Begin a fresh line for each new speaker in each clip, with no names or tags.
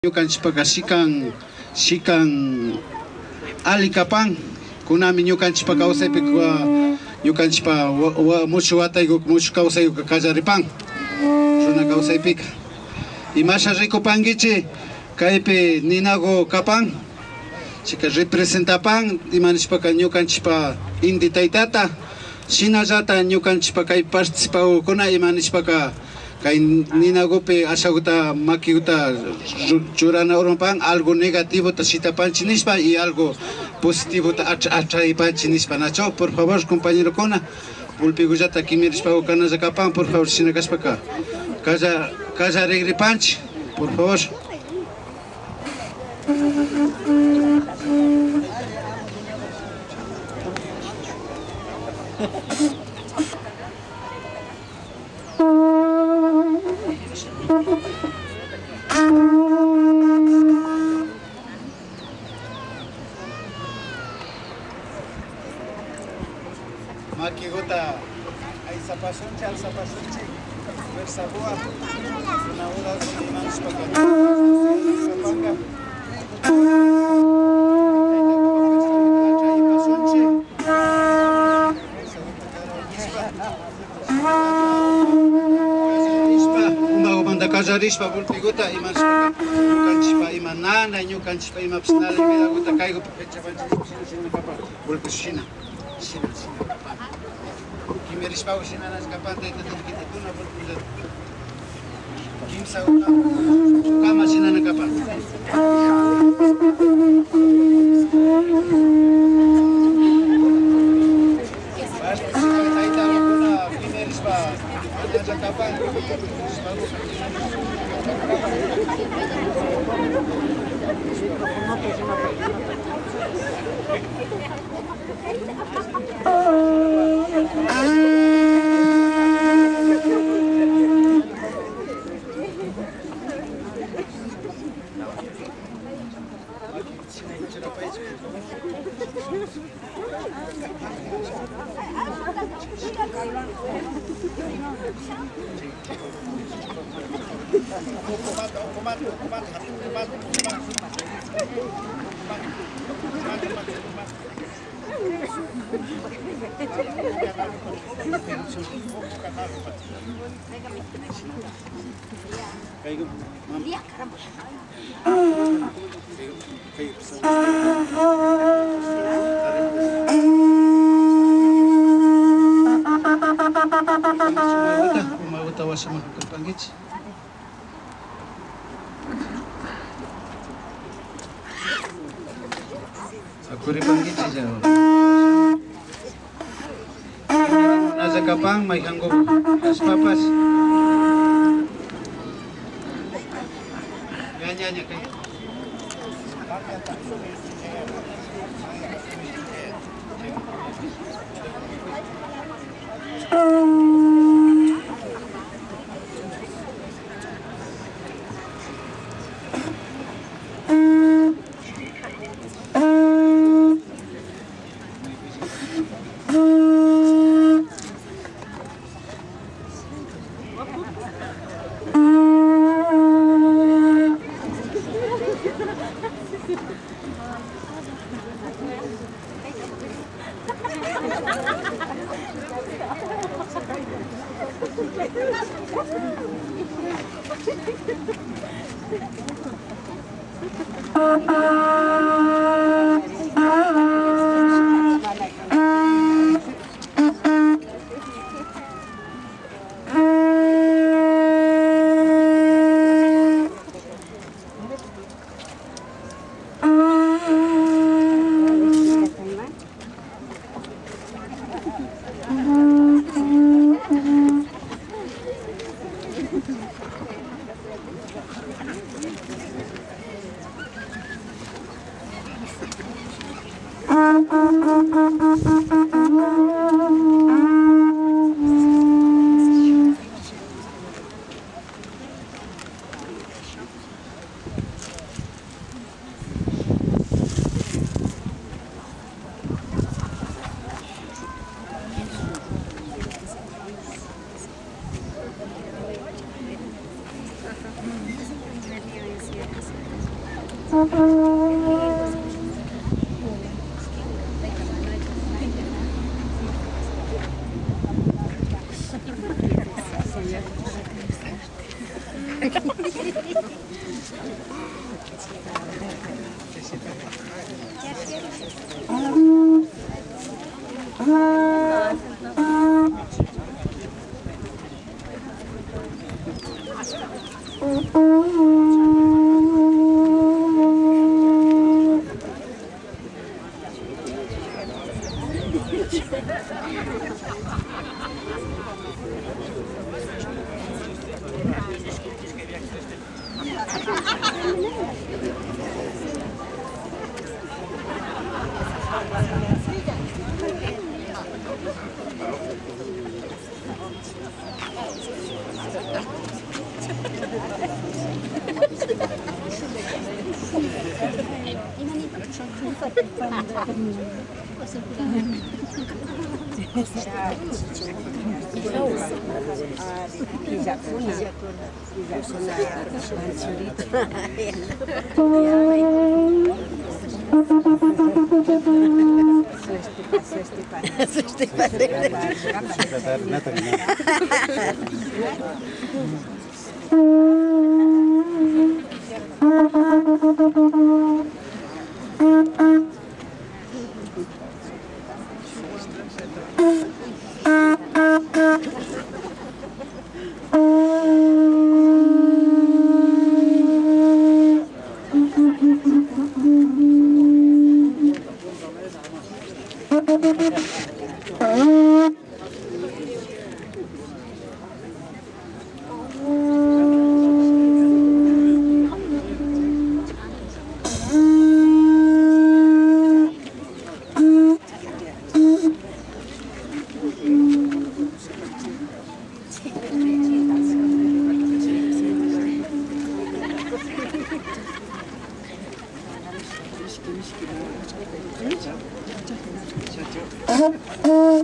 Ñukanchikpaqa shikan alikapan kunami ñukanchikpa kawsaypiqa ñukanchikpa mucho watayuq mucho kawsayuq kallaripan runa kawsaypiqa imasha rikupankichik kaypi ninago kapan chika representapan imanishpaqa ñukanchikpa inti taytata shinallata ñukanchikpa kay participawkuna imanishpaqa kay ninagopi ashaguta makiuta churana urunpan algo negativo ta shitapanchik nishpa y algo positivo ta atraypanchik nishpa nacho por favor compañero kuna pulpikullata kimirishpa kanalla kapan por favor shina kashpaka kalla regripanchik por favor. Makiguta ay sapasunchi al sapasunchi versa boa una hora de manos para kapanga Kajarishpa pulpikuta imanishpa ñukanchikpa ima nana ñukanchikpa ima pisnala midaguta kaygu shina kapa pulpis shina kapa kimirishpa shina nas kapan tayta tilkitikuna pulpikullata kimsa kama shina na kapa tayta kuna kimirishpa anaja kapan Kapang may hanggo las papas. Yan kayo.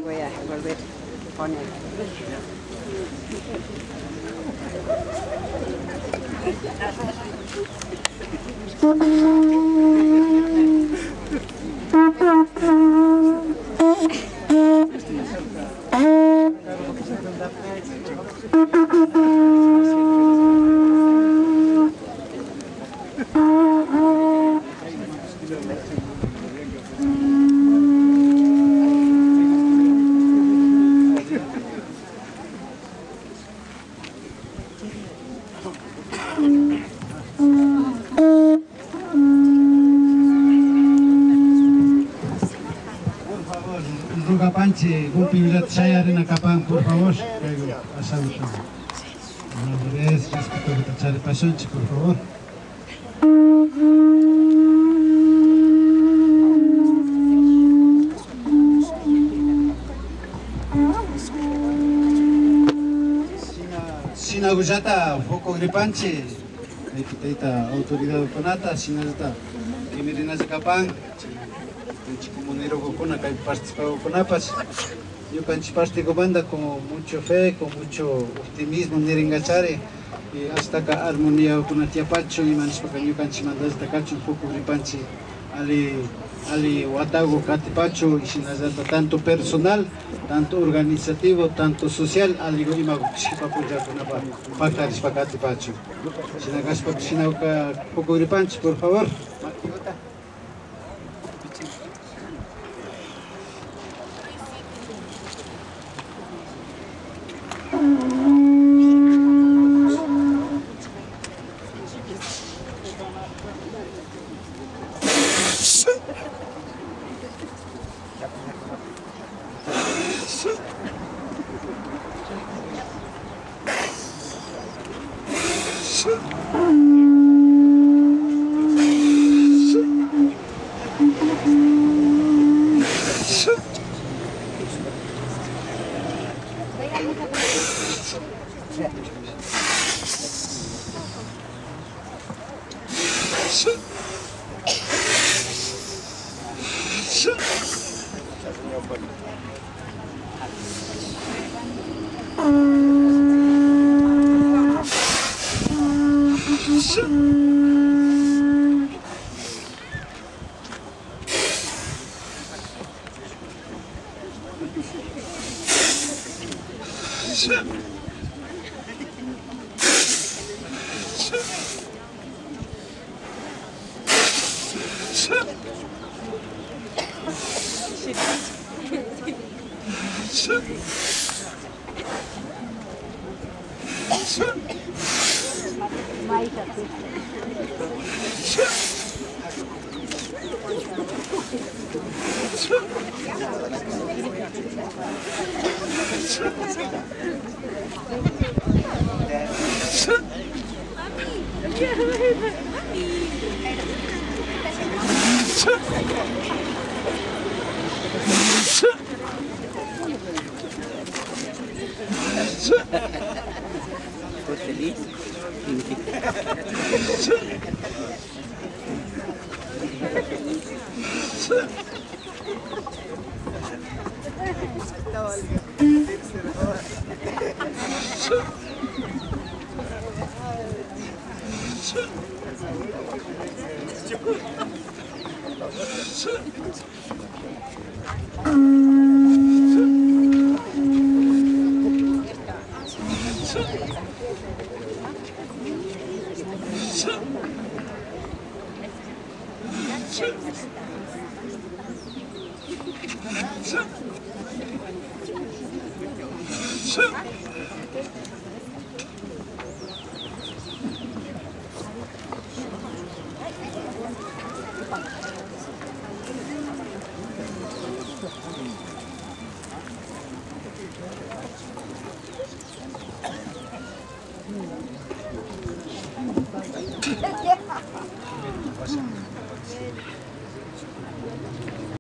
Voy a volver a poner.
Panche, Gupivilat Sayarina Capán, por favor. Pasamos. Respeto que Tachare Pasonche, por favor. Sinagujata, Foco Gripanche, Equitaita, Autoridad Conata, Sinagata, Kimirina Capán. Comunero con acá participado con APAS. Yo participo banda con mucho fe, con mucho optimismo, Niringachare, y hasta acá armonía con Atiapacho y manos para yo mandas hasta cacho un poco gripanche, ali Watago Catipacho y sin tanto personal, tanto organizativo, tanto social, ali imago para apoyar con APAS, pactaris para Catipacho. Sin acá un poco gripanche, por favor.